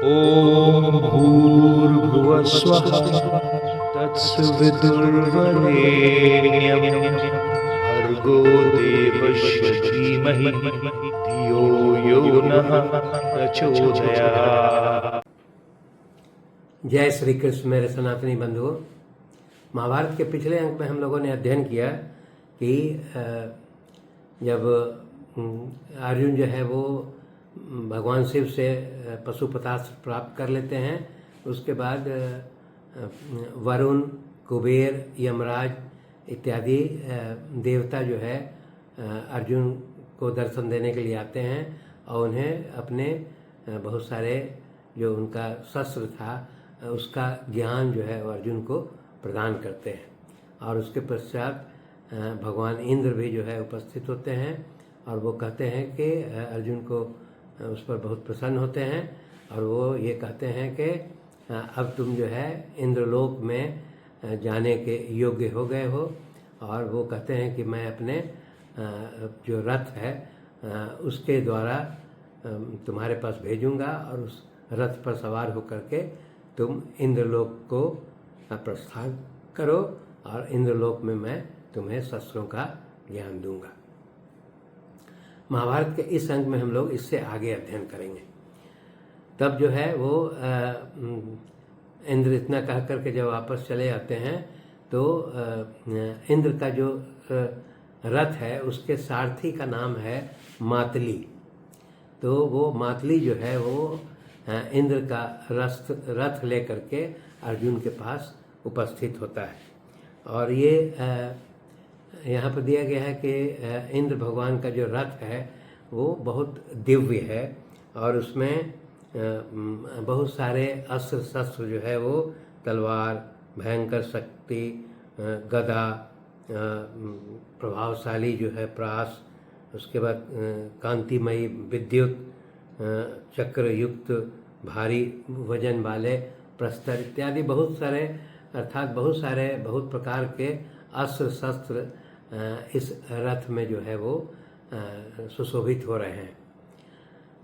ॐ भूर्भुवः स्वः तत्सवितुर्वरेण्यं भर्गो देवस्य धीमहि धियो यो नः प्रचोदयात्। जय श्री कृष्ण मेरे सनातनी बंधुओं। महाभारत के पिछले अंक में हम लोगों ने अध्ययन किया कि जब अर्जुन जो है वो भगवान शिव से पशुपतास्त्र प्राप्त कर लेते हैं, उसके बाद वरुण, कुबेर, यमराज इत्यादि देवता जो है अर्जुन को दर्शन देने के लिए आते हैं और उन्हें अपने बहुत सारे जो उनका शस्त्र था उसका ज्ञान जो है वो अर्जुन को प्रदान करते हैं। और उसके पश्चात भगवान इंद्र भी जो है उपस्थित होते हैं और वो कहते हैं कि अर्जुन को उस पर बहुत प्रसन्न होते हैं और वो ये कहते हैं कि अब तुम जो है इंद्रलोक में जाने के योग्य हो गए हो। और वो कहते हैं कि मैं अपने जो रथ है उसके द्वारा तुम्हारे पास भेजूंगा और उस रथ पर सवार होकर के तुम इंद्रलोक को प्रस्थान करो और इंद्रलोक में मैं तुम्हें शस्त्रों का ज्ञान दूंगा। महाभारत के इस अंक में हम लोग इससे आगे अध्ययन करेंगे। तब जो है वो इंद्र इतना कह करके जब वापस चले आते हैं तो इंद्र का जो रथ है उसके सारथी का नाम है मातली। तो वो मातली जो है वो इंद्र का रथ लेकर के अर्जुन के पास उपस्थित होता है। और ये यहाँ पर दिया गया है कि इंद्र भगवान का जो रथ है वो बहुत दिव्य है और उसमें बहुत सारे अस्त्र शस्त्र जो है वो तलवार, भयंकर शक्ति, गदा, प्रभावशाली जो है प्रास, उसके बाद कांतिमयी विद्युत, चक्र युक्त भारी वजन वाले प्रस्तर इत्यादि बहुत सारे अर्थात बहुत प्रकार के अस्त्र शस्त्र इस रथ में जो है वो सुशोभित हो रहे हैं।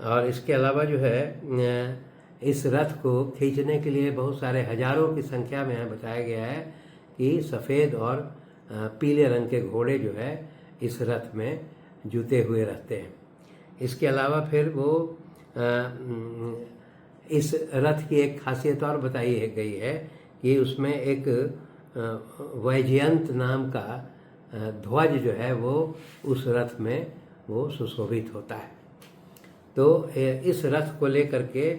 और इसके अलावा जो है इस रथ को खींचने के लिए बहुत सारे हजारों की संख्या में बताया गया है कि सफ़ेद और पीले रंग के घोड़े जो है इस रथ में जुते हुए रहते हैं। इसके अलावा फिर वो इस रथ की एक खासियत और बताई गई है कि उसमें एक वैजयंत नाम का ध्वज जो है वो उस रथ में वो सुशोभित होता है। तो इस रथ को लेकर के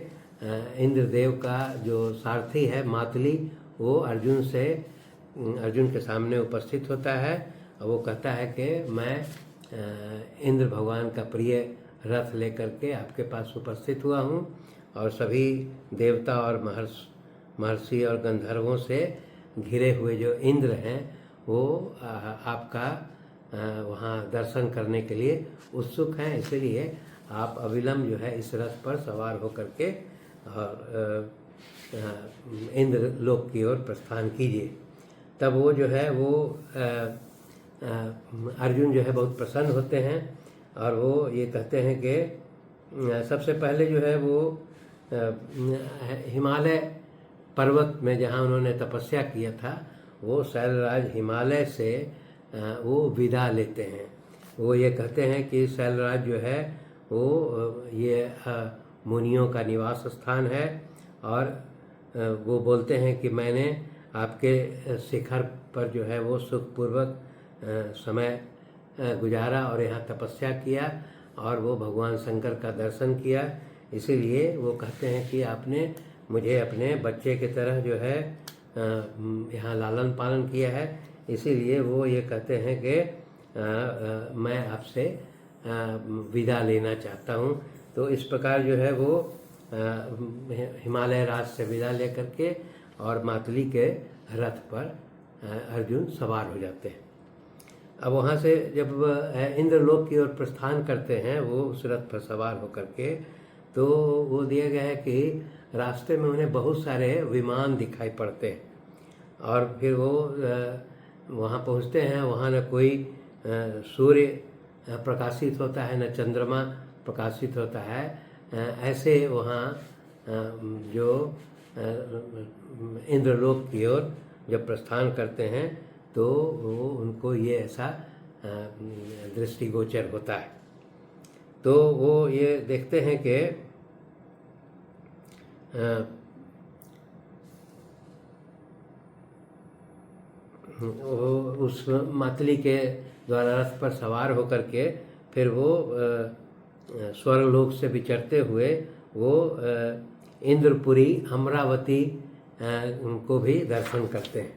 इंद्रदेव का जो सारथी है मातली वो अर्जुन के सामने उपस्थित होता है और वो कहता है कि मैं इंद्र भगवान का प्रिय रथ लेकर के आपके पास उपस्थित हुआ हूँ और सभी देवता और महर्षि और गंधर्वों से घिरे हुए जो इंद्र हैं वो आपका वहाँ दर्शन करने के लिए उत्सुक हैं, इसलिए आप अविलंब जो है इस रथ पर सवार होकर के और इंद्र लोक की ओर प्रस्थान कीजिए। तब वो जो है वो अर्जुन जो है बहुत प्रसन्न होते हैं और वो ये कहते हैं कि सबसे पहले जो है वो हिमालय पर्वत में जहाँ उन्होंने तपस्या किया था वो शैलराज हिमालय से वो विदा लेते हैं। वो ये कहते हैं कि शैलराज जो है वो ये मुनियों का निवास स्थान है और वो बोलते हैं कि मैंने आपके शिखर पर जो है वो सुखपूर्वक समय गुजारा और यहाँ तपस्या किया और वो भगवान शंकर का दर्शन किया, इसीलिए वो कहते हैं कि आपने मुझे अपने बच्चे की तरह जो है यहाँ लालन पालन किया है, इसीलिए वो ये कहते हैं कि मैं आपसे विदा लेना चाहता हूँ। तो इस प्रकार जो है वो हिमालय राज से विदा लेकर के और मातली के रथ पर अर्जुन सवार हो जाते हैं। अब वहाँ से जब इंद्रलोक की ओर प्रस्थान करते हैं वो उस रथ पर सवार होकर के, तो वो दिया गया है कि रास्ते में उन्हें बहुत सारे विमान दिखाई पड़ते हैं और फिर वो वहाँ पहुँचते हैं। वहाँ न कोई सूर्य प्रकाशित होता है न चंद्रमा प्रकाशित होता है, ऐसे वहाँ जो इंद्रलोक की ओर जब प्रस्थान करते हैं तो वो उनको ये ऐसा दृष्टिगोचर होता है। तो वो ये देखते हैं कि वो उस मातली के द्वारा रथ पर सवार होकर के फिर वो स्वर्गलोक से विचरते हुए वो इंद्रपुरी अमरावती को भी दर्शन करते हैं।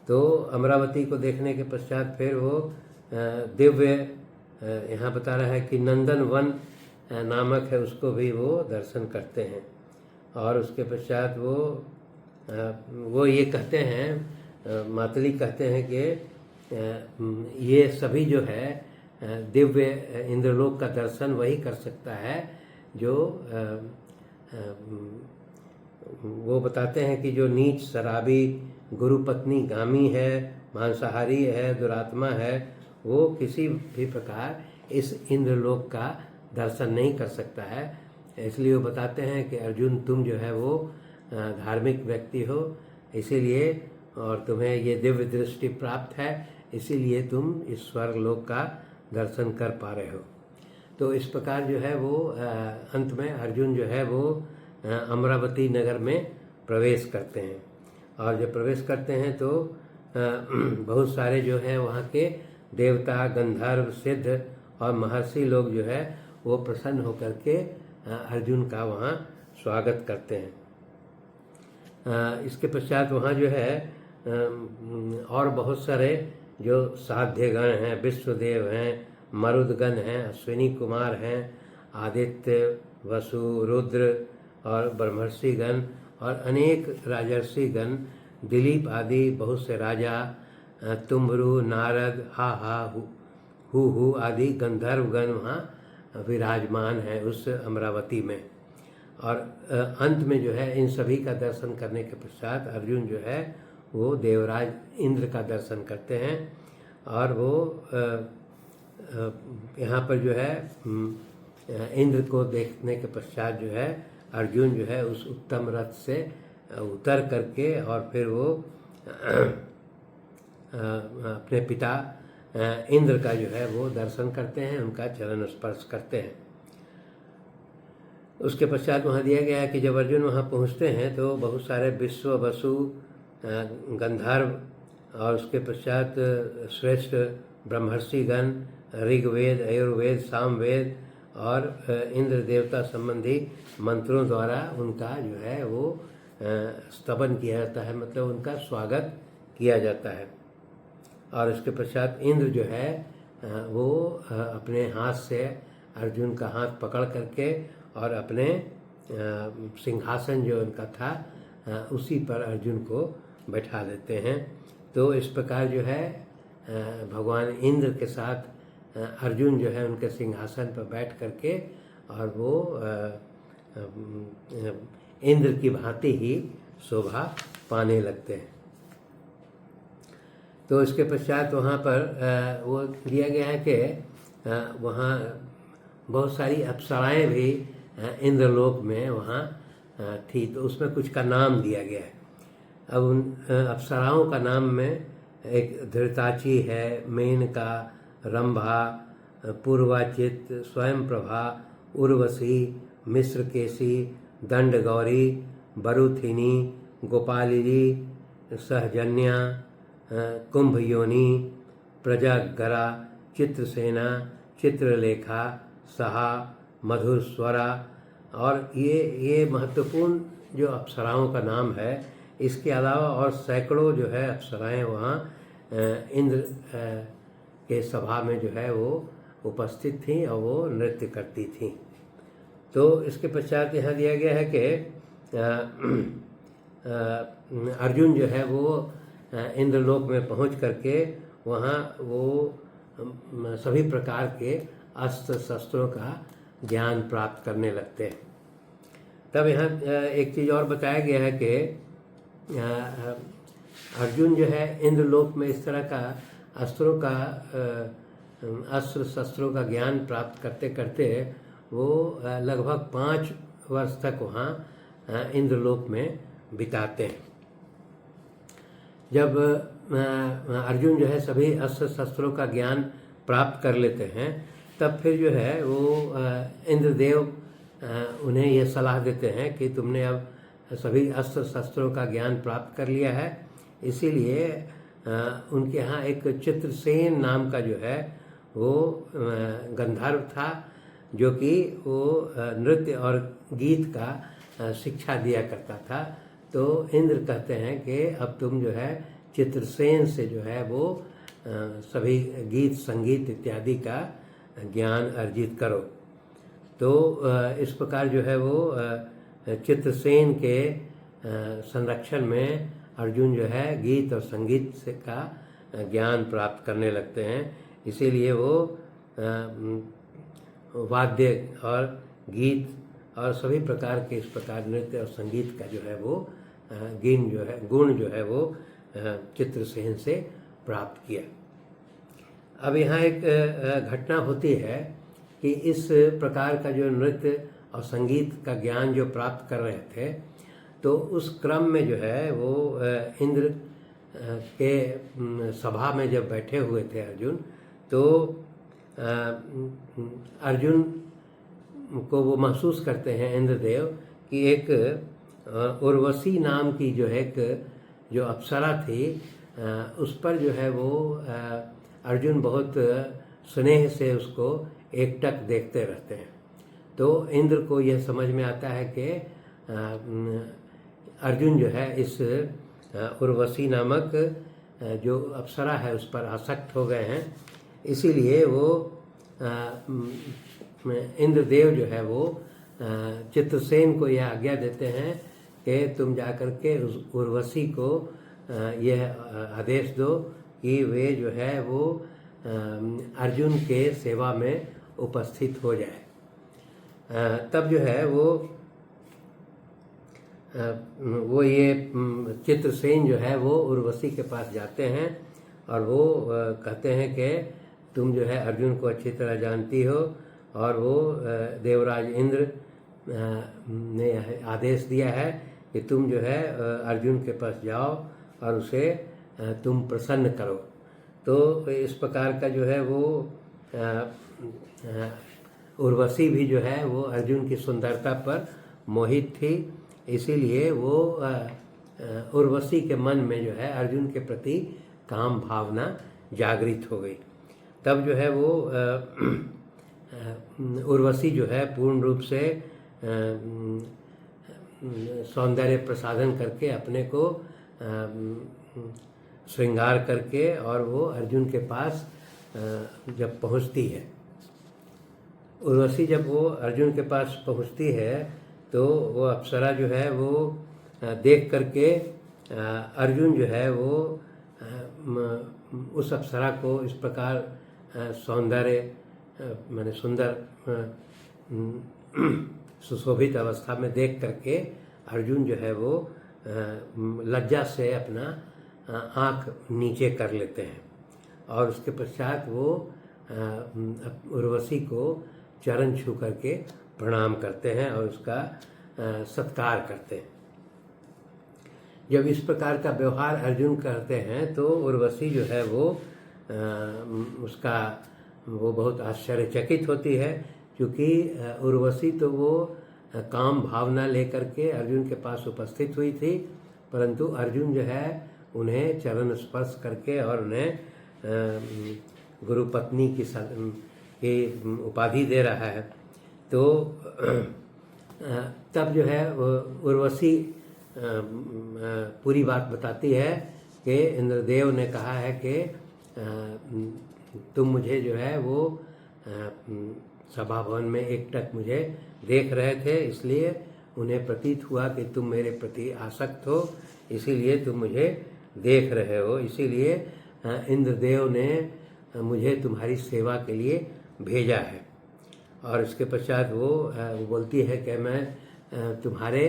तो अमरावती को देखने के पश्चात फिर वो दिव्य यहाँ बता रहा है कि नंदन वन नामक है, उसको भी वो दर्शन करते हैं। और उसके पश्चात वो ये कहते हैं, मातली कहते हैं कि ये सभी जो है दिव्य इंद्रलोक का दर्शन वही कर सकता है जो वो बताते हैं कि जो नीच शराबी गुरुपत्नी गामी है, मांसाहारी है, दुरात्मा है, वो किसी भी प्रकार इस इंद्रलोक का दर्शन नहीं कर सकता है। इसलिए वो बताते हैं कि अर्जुन तुम जो है वो धार्मिक व्यक्ति हो, इसीलिए और तुम्हें ये दिव्य दृष्टि प्राप्त है, इसीलिए तुम इस स्वर्गलोक का दर्शन कर पा रहे हो। तो इस प्रकार जो है वो अंत में अर्जुन जो है वो अमरावती नगर में प्रवेश करते हैं। और जब प्रवेश करते हैं तो बहुत सारे जो है वहाँ के देवता, गंधर्व, सिद्ध और महर्षि लोग जो है वो प्रसन्न होकर के अर्जुन का वहाँ स्वागत करते हैं। इसके पश्चात वहाँ जो है और बहुत सारे जो साध्यगण हैं, विश्वदेव हैं, मरुदगण हैं, अश्विनी कुमार हैं, आदित्य, वसु, रुद्र और ब्रह्मर्षिगण और अनेक राजर्षिगण, दिलीप आदि बहुत से राजा, तुम्बरु, नारद, हा हु आदि गंधर्वगण वहाँ विराजमान हैं उस अमरावती में। और अंत में जो है इन सभी का दर्शन करने के पश्चात अर्जुन जो है वो देवराज इंद्र का दर्शन करते हैं। और वो यहाँ पर जो है इंद्र को देखने के पश्चात जो है अर्जुन जो है उस उत्तम रथ से उतर करके और फिर वो अपने पिता इंद्र का जो है वो दर्शन करते हैं, उनका चरण स्पर्श करते हैं। उसके पश्चात वहाँ दिया गया है कि जब अर्जुन वहाँ पहुँचते हैं तो बहुत सारे विश्व, वसु, गंधर्व और उसके पश्चात श्रेष्ठ ब्रह्मर्षिगण, ऋग्वेद, आयुर्वेद, सामवेद और इंद्र देवता संबंधी मंत्रों द्वारा उनका जो है वो स्तवन किया जाता है, मतलब उनका स्वागत किया जाता है। और उसके पश्चात इंद्र जो है वो अपने हाथ से अर्जुन का हाथ पकड़ करके और अपने सिंहासन जो उनका था उसी पर अर्जुन को बैठा देते हैं। तो इस प्रकार जो है भगवान इंद्र के साथ अर्जुन जो है उनके सिंहासन पर बैठ करके और वो इंद्र की भांति ही शोभा पाने लगते हैं। तो इसके पश्चात वहाँ पर वो दिया गया है कि वहाँ बहुत सारी अप्सराएं भी इंद्रलोक में वहाँ थी, तो उसमें कुछ का नाम दिया गया है। अब उन अप्सराओं का नाम में एक धृताची है, मेनका, रंभा, पूर्वाचित, स्वयंप्रभा, उर्वशी, मिश्रकेशी, दंडगौरी, बरुथिनी, गोपालिनी, सहजन्या, कुंभयोनी, प्रजागरा, चित्रसेना, चित्रलेखा, सहा, मधुस्वरा। और ये महत्वपूर्ण जो अप्सराओं का नाम है। इसके अलावा और सैकड़ों जो है अप्सराएं वहाँ इंद्र के सभा में जो है वो उपस्थित थीं और वो नृत्य करती थीं। तो इसके पश्चात यहाँ दिया गया है कि अर्जुन जो है वो इंद्रलोक में पहुँच करके वहाँ वो सभी प्रकार के अस्त्र शस्त्रों का ज्ञान प्राप्त करने लगते हैं। तब यहाँ एक चीज़ और बताया गया है कि अर्जुन जो है इंद्रलोक में इस तरह का अस्त्र शस्त्रों का ज्ञान प्राप्त करते करते वो लगभग 5 वर्ष तक वहाँ इंद्रलोक में बिताते हैं। जब अर्जुन जो है सभी अस्त्र शस्त्रों का ज्ञान प्राप्त कर लेते हैं, तब फिर जो है वो इंद्रदेव उन्हें ये सलाह देते हैं कि तुमने अब सभी अस्त्र शस्त्रों का ज्ञान प्राप्त कर लिया है, इसीलिए उनके यहाँ एक चित्रसेन नाम का जो है वो गंधर्व था, जो कि वो नृत्य और गीत का शिक्षा दिया करता था। तो इंद्र कहते हैं कि अब तुम जो है चित्रसेन से जो है वो सभी गीत संगीत इत्यादि का ज्ञान अर्जित करो। तो इस प्रकार जो है वो चित्रसेन के संरक्षण में अर्जुन जो है गीत और संगीत से का ज्ञान प्राप्त करने लगते हैं। इसीलिए वो वाद्य और गीत और सभी प्रकार के इस प्रकार नृत्य और संगीत का जो है वो गुण जो है वो चित्रसेन से प्राप्त किया। अब यहाँ एक घटना होती है कि इस प्रकार का जो नृत्य और संगीत का ज्ञान जो प्राप्त कर रहे थे, तो उस क्रम में जो है वो इंद्र के सभा में जब बैठे हुए थे अर्जुन, तो अर्जुन को वो महसूस करते हैं इंद्रदेव कि एक उर्वशी नाम की जो अप्सरा थी, उस पर जो है वो अर्जुन बहुत स्नेह से उसको एकटक देखते रहते हैं। तो इंद्र को यह समझ में आता है कि अर्जुन जो है इस उर्वशी नामक जो अप्सरा है उस पर आसक्त हो गए हैं। इसीलिए वो इंद्रदेव जो है वो चित्रसेन को यह आज्ञा देते हैं कि तुम जाकर के उस उर्वशी को यह आदेश दो कि वे जो है वो अर्जुन के सेवा में उपस्थित हो जाए। तब जो है वो ये चित्रसेन जो है वो उर्वशी के पास जाते हैं और वो कहते हैं कि तुम जो है अर्जुन को अच्छी तरह जानती हो, और वो देवराज इंद्र ने आदेश दिया है कि तुम जो है अर्जुन के पास जाओ और उसे तुम प्रसन्न करो। तो इस प्रकार का जो है वो उर्वशी भी जो है वो अर्जुन की सुंदरता पर मोहित थी, इसीलिए वो उर्वशी के मन में जो है अर्जुन के प्रति काम भावना जागृत हो गई। तब जो है वो उर्वशी जो है पूर्ण रूप से सौंदर्य प्रसाधन करके अपने को श्रृंगार करके और वो अर्जुन के पास जब पहुंचती है, उर्वशी जब वो अर्जुन के पास पहुंचती है तो वो अप्सरा जो है वो देख करके अर्जुन जो है वो उस अप्सरा को इस प्रकार सौंदर्य माने सुंदर सुशोभित अवस्था में देख करके अर्जुन जो है वो लज्जा से अपना आँख नीचे कर लेते हैं और उसके पश्चात वो उर्वशी को चरण छू करके प्रणाम करते हैं और उसका सत्कार करते हैं। जब इस प्रकार का व्यवहार अर्जुन करते हैं तो उर्वशी जो है वो वो बहुत आश्चर्यचकित होती है, क्योंकि उर्वशी तो वो काम भावना लेकर के अर्जुन के पास उपस्थित हुई थी, परंतु अर्जुन जो है उन्हें चरण स्पर्श करके और उन्हें गुरु पत्नी की उपाधि दे रहा है। तो तब जो है उर्वशी पूरी बात बताती है कि इंद्रदेव ने कहा है कि तुम मुझे जो है वो सभा भवन में एकटक मुझे देख रहे थे, इसलिए उन्हें प्रतीत हुआ कि तुम मेरे प्रति आसक्त हो, इसीलिए तुम मुझे देख रहे हो, इसीलिए इंद्रदेव ने मुझे तुम्हारी सेवा के लिए भेजा है। और इसके पश्चात वो बोलती है कि मैं तुम्हारे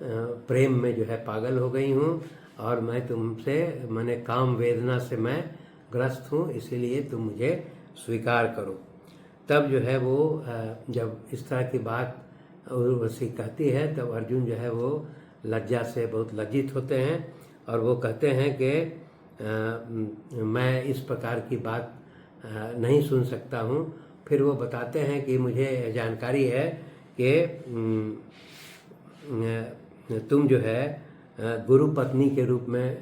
प्रेम में जो है पागल हो गई हूँ और मैं तुमसे मैंने काम वेदना से मैं ग्रस्त हूँ, इसीलिए तुम मुझे स्वीकार करो। तब जो है वो जब इस तरह की बात उर्वशी कहती है तब अर्जुन जो है वो लज्जा से बहुत लज्जित होते हैं और वो कहते हैं कि मैं इस प्रकार की बात नहीं सुन सकता हूँ। फिर वो बताते हैं कि मुझे जानकारी है कि तुम जो है गुरु पत्नी के रूप में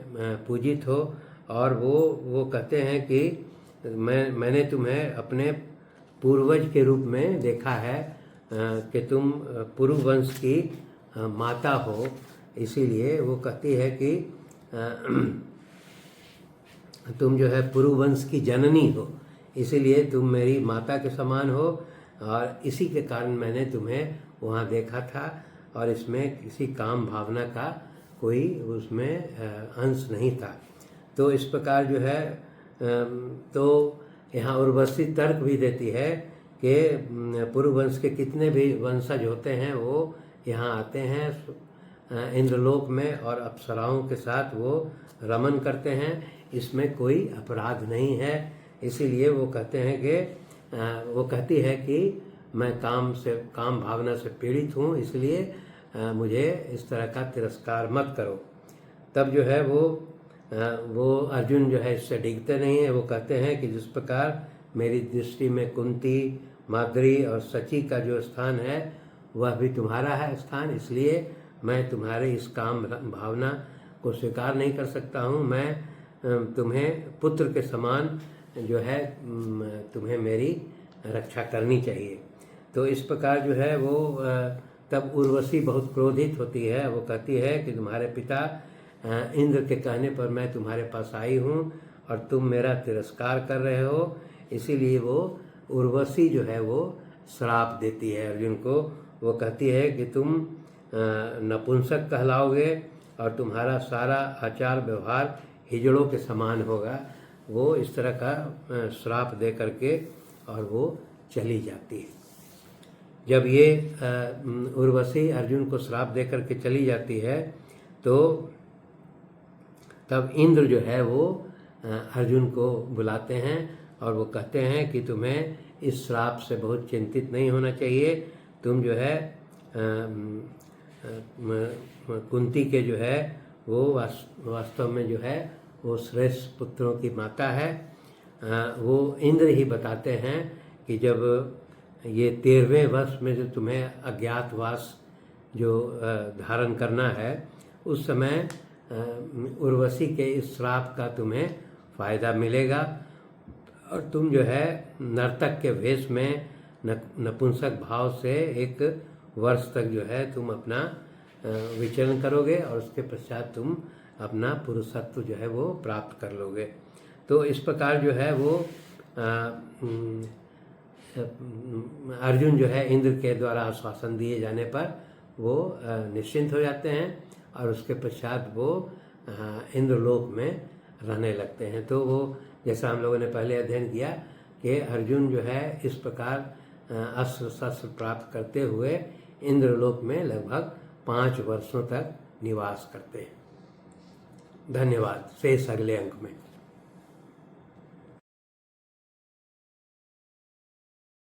पूजित हो, और वो कहते हैं कि मैंने तुम्हें अपने पूर्वज के रूप में देखा है कि तुम पुरु वंश की माता हो। इसीलिए वो कहती है कि तुम जो है पुरु वंश की जननी हो, इसीलिए तुम मेरी माता के समान हो, और इसी के कारण मैंने तुम्हें वहाँ देखा था, और इसमें किसी काम भावना का कोई उसमें अंश नहीं था। तो इस प्रकार जो है तो यहाँ उर्वशी तर्क भी देती है कि पुरु वंश के कितने भी वंशज होते हैं वो यहाँ आते हैं इंद्रलोक में और अप्सराओं के साथ वो रमन करते हैं, इसमें कोई अपराध नहीं है। इसीलिए वो कहते हैं कि वो कहती है कि मैं काम भावना से पीड़ित हूँ, इसलिए मुझे इस तरह का तिरस्कार मत करो। तब जो है वो अर्जुन जो है इससे डिगते नहीं है। वो कहते हैं कि जिस प्रकार मेरी दृष्टि में कुंती, माद्री और सची का जो स्थान है वह भी तुम्हारा है स्थान, इसलिए मैं तुम्हारे इस काम भावना को स्वीकार नहीं कर सकता हूँ। मैं तुम्हें पुत्र के समान जो है तुम्हें मेरी रक्षा करनी चाहिए। तो इस प्रकार जो है वो तब उर्वशी बहुत क्रोधित होती है। वो कहती है कि तुम्हारे पिता इंद्र के कहने पर मैं तुम्हारे पास आई हूँ और तुम मेरा तिरस्कार कर रहे हो। इसीलिए वो उर्वशी जो है वो श्राप देती है अर्जुन को। वो कहती है कि तुम नपुंसक कहलाओगे और तुम्हारा सारा आचार व्यवहार हिजड़ों के समान होगा। वो इस तरह का श्राप दे करके और वो चली जाती है। जब ये उर्वशी अर्जुन को श्राप दे करके चली जाती है तो तब इंद्र जो है वो अर्जुन को बुलाते हैं और वो कहते हैं कि तुम्हें इस श्राप से बहुत चिंतित नहीं होना चाहिए। तुम जो है कुंती के जो है वो वास्तव में जो है वो श्रेष्ठ पुत्रों की माता है। वो इंद्र ही बताते हैं कि जब ये 13वें वर्ष में जो तुम्हें अज्ञातवास जो धारण करना है उस समय उर्वशी के इस श्राप का तुम्हें फ़ायदा मिलेगा और तुम जो है नर्तक के वेश में नपुंसक भाव से 1 वर्ष तक जो है तुम अपना विचरण करोगे और उसके पश्चात तुम अपना पुरुषत्व जो है वो प्राप्त कर लोगे। तो इस प्रकार जो है वो अर्जुन जो है इंद्र के द्वारा आश्वासन दिए जाने पर वो निश्चिंत हो जाते हैं और उसके पश्चात वो इंद्रलोक में रहने लगते हैं। तो वो जैसा हम लोगों ने पहले अध्ययन किया कि अर्जुन जो है इस प्रकार अस्त्र शस्त्र प्राप्त करते हुए इंद्रलोक में लगभग 5 वर्षों तक निवास करते हैं। धन्यवाद। शेष अगले अंक में।